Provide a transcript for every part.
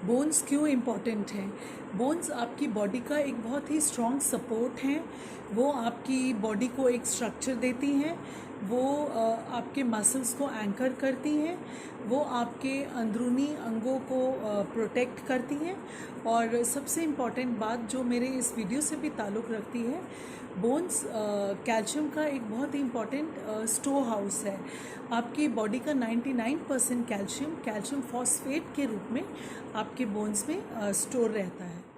Bones क्यों important हैं? Bones आपकी बॉडी का एक बहुत ही स्ट्रॉन्ग सपोर्ट हैं। वो आपकी बॉडी को एक स्ट्रक्चर देती हैं। वो आपके मसल्स को एंकर करती हैं। वो आपके अंदरूनी अंगों को प्रोटेक्ट करती हैं। और सबसे इम्पॉर्टेंट बात जो मेरे इस वीडियो से भी ताल्लुक़ रखती है, बोन्स कैल्शियम का एक बहुत ही इम्पॉर्टेंट स्टोर हाउस है। आपकी बॉडी का 99% कैल्शियम फॉस्फेट के रूप में आपके बोन्स में स्टोर रहता है।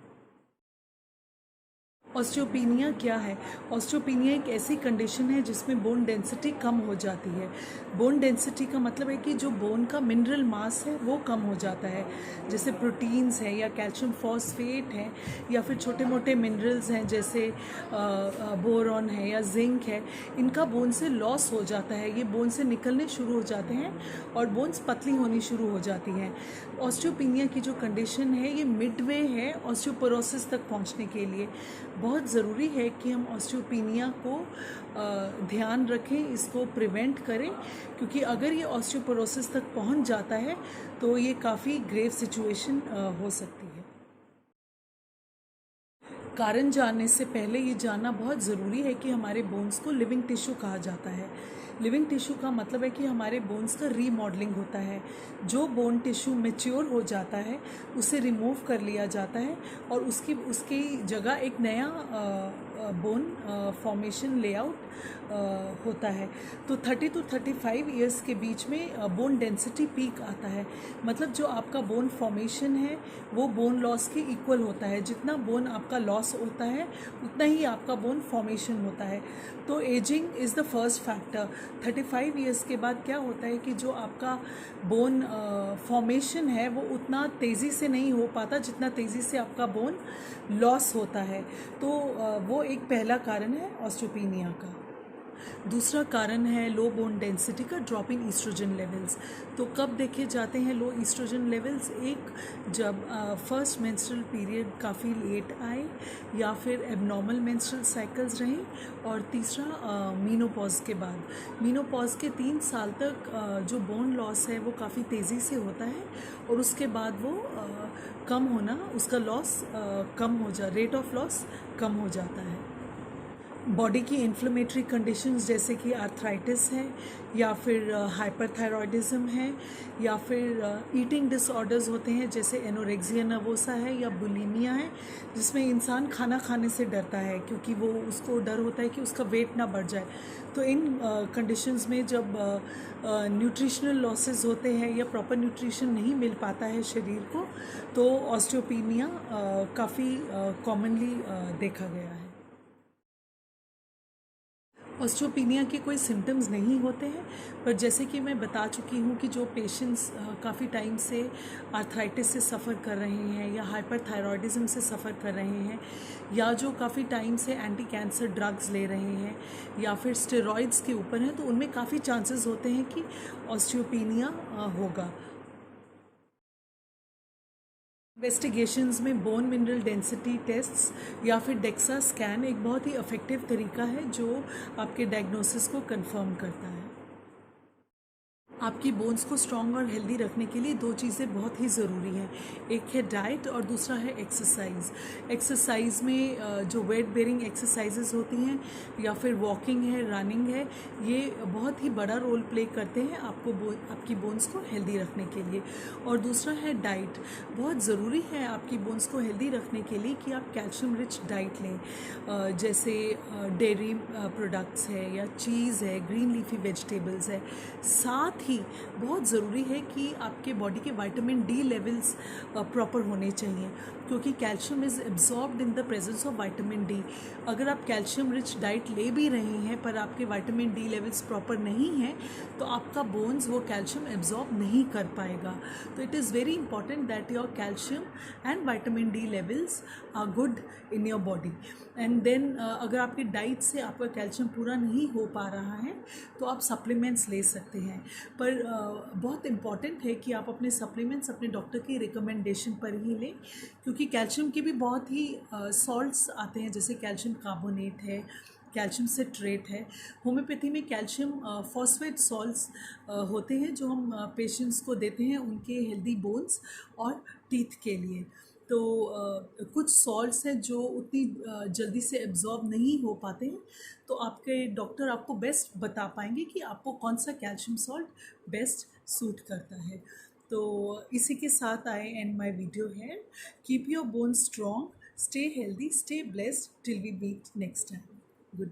ऑस्टियोपीनिया क्या है? ऑस्टियोपीनिया एक ऐसी कंडीशन है जिसमें बोन डेंसिटी कम हो जाती है। बोन डेंसिटी का मतलब है कि जो बोन का मिनरल मास है वो कम हो जाता है। जैसे प्रोटीन्स हैं या कैल्शियम फॉस्फेट है या फिर छोटे मोटे मिनरल्स हैं जैसे बोरॉन है या जिंक है, इनका बोन से लॉस हो जाता है। ये बोन से निकलने शुरू हो जाते हैं और बोन्स पतली होनी शुरू हो जाती हैं। ऑस्टियोपीनिया की जो कंडीशन है ये मिडवे है ऑस्टियोपोरोसिस तक पहुंचने के लिए। बहुत ज़रूरी है कि हम ऑस्टियोपीनिया को ध्यान रखें, इसको प्रिवेंट करें, क्योंकि अगर ये ऑस्टियोपोरोसिस तक पहुंच जाता है तो ये काफ़ी ग्रेव सिचुएशन हो सकती है। कारण जानने से पहले ये जानना बहुत ज़रूरी है कि हमारे बोन्स को लिविंग टिश्यू कहा जाता है। लिविंग टिश्यू का मतलब है कि हमारे बोन्स का रीमॉडलिंग होता है। जो बोन टिश्यू मैच्योर हो जाता है उसे रिमूव कर लिया जाता है और उसकी जगह एक नया बोन फॉर्मेशन लेआउट होता है। तो 30 to 35 ईयर्स के बीच में बोन डेंसिटी पीक आता है। मतलब जो आपका बोन फॉर्मेशन है वो बोन लॉस के इक्वल होता है। जितना बोन आपका लॉस होता है उतना ही आपका बोन फॉर्मेशन होता है। तो ageing is the first factor. 35 years के बाद क्या होता है कि जो आपका बोन फॉर्मेशन है वो उतना तेज़ी से नहीं हो पाता जितना तेज़ी से आपका बोन लॉस होता है। तो वो एक पहला कारण है ऑस्टियोपीनिया का। दूसरा कारण है लो बोन डेंसिटी का, ड्रॉप इन ईस्ट्रोजन लेवल्स। तो कब देखे जाते हैं लो ईस्ट्रोजन लेवल्स? एक जब फर्स्ट मेंस्ट्रुअल पीरियड काफ़ी लेट आए या फिर एबनॉर्मल मेंस्ट्रुअल साइकिल्स रहें, और तीसरा मीनोपॉज के बाद। मीनोपॉज के 3 साल तक जो बोन लॉस है वो काफ़ी तेज़ी से होता है और उसके बाद वो कम होना, उसका लॉस कम हो जा रेट ऑफ लॉस कम हो जाता है। बॉडी की इन्फ्लेमेटरी कंडीशंस जैसे कि आर्थराइटिस है या फिर हाइपरथायरॉयडिज्म है या फिर ईटिंग डिसऑर्डर्स होते हैं जैसे एनोरेक्सिया नर्वोसा है या बुलिमिया है, जिसमें इंसान खाना खाने से डरता है क्योंकि वो उसको डर होता है कि उसका वेट ना बढ़ जाए। तो इन कंडीशंस में जब न्यूट्रिशनल लॉसेस होते हैं या प्रॉपर न्यूट्रिशन नहीं मिल पाता है शरीर को, तो ऑस्टियोपीनिया काफ़ी कॉमनली देखा गया है। ऑस्टियोपीनिया के कोई सिम्टम्स नहीं होते हैं, पर जैसे कि मैं बता चुकी हूँ कि जो पेशेंट्स काफ़ी टाइम से आर्थराइटिस से सफ़र कर रहे हैं या हाइपरथायरॉयडिज्म से सफ़र कर रहे हैं या जो काफ़ी टाइम से एंटी कैंसर ड्रग्स ले रहे हैं या फिर स्टेरॉइड्स के ऊपर हैं, तो उनमें काफ़ी चांसेस होते हैं कि ऑस्टियोपीनिया होगा। इन्वेस्टिगेशंस में बोन मिनरल डेंसिटी टेस्ट्स या फिर डेक्सा स्कैन एक बहुत ही इफ़ेक्टिव तरीका है जो आपके डायग्नोसिस को कंफर्म करता है। आपकी बोन्स को स्ट्रॉन्ग और हेल्दी रखने के लिए 2 चीज़ें बहुत ही ज़रूरी हैं। एक है डाइट और दूसरा है एक्सरसाइज। एक्सरसाइज में जो वेट बेरिंग एक्सरसाइजेज होती हैं या फिर वॉकिंग है, रनिंग है, ये बहुत ही बड़ा रोल प्ले करते हैं आपकी बोन्स को हेल्दी रखने के लिए। और दूसरा है डाइट। बहुत ज़रूरी है आपकी बोन्स को हेल्दी रखने के लिए कि आप कैल्शियम रिच डाइट लें, जैसे डेयरी प्रोडक्ट्स है या चीज़ है, ग्रीन लीफी वेजिटेबल्स है। साथ ही बहुत ज़रूरी है कि आपके बॉडी के विटामिन डी लेवल्स प्रॉपर होने चाहिए, क्योंकि calcium is absorbed in the presence of vitamin D. अगर आप कैल्शियम रिच डाइट ले भी रहे हैं पर आपके विटामिन डी लेवल्स प्रॉपर नहीं हैं, तो आपका बोन्स वो कैल्शियम एब्जॉर्ब नहीं कर पाएगा। तो it is very important that your calcium and vitamin D levels are good in your body. And then अगर आपकी डाइट से आपका कैल्शियम पूरा नहीं हो पा रहा है तो आप सप्लीमेंट्स ले सकते हैं, पर बहुत इम्पॉर्टेंट है कि आप अपने सप्लीमेंट्स अपने डॉक्टर की रिकमेंडेशन पर ही लें, क्योंकि कैल्शियम के भी बहुत ही सॉल्ट्स आते हैं जैसे कैल्शियम कार्बोनेट है, कैल्शियम सिट्रेट है। होम्योपैथी में कैल्शियम फॉस्फेट सॉल्ट्स होते हैं जो हम पेशेंट्स को देते हैं उनके हेल्दी बोन्स और टीथ के लिए। तो कुछ सॉल्ट्स हैं जो उतनी जल्दी से एब्जॉर्ब नहीं हो पाते हैं, तो आपके डॉक्टर आपको बेस्ट बता पाएंगे कि आपको कौन सा कैल्शियम सॉल्ट बेस्ट सूट करता है। तो इसी के साथ आई एंड माई वीडियो है। Keep your bone strong, stay healthy, stay blessed till we meet next time. Good.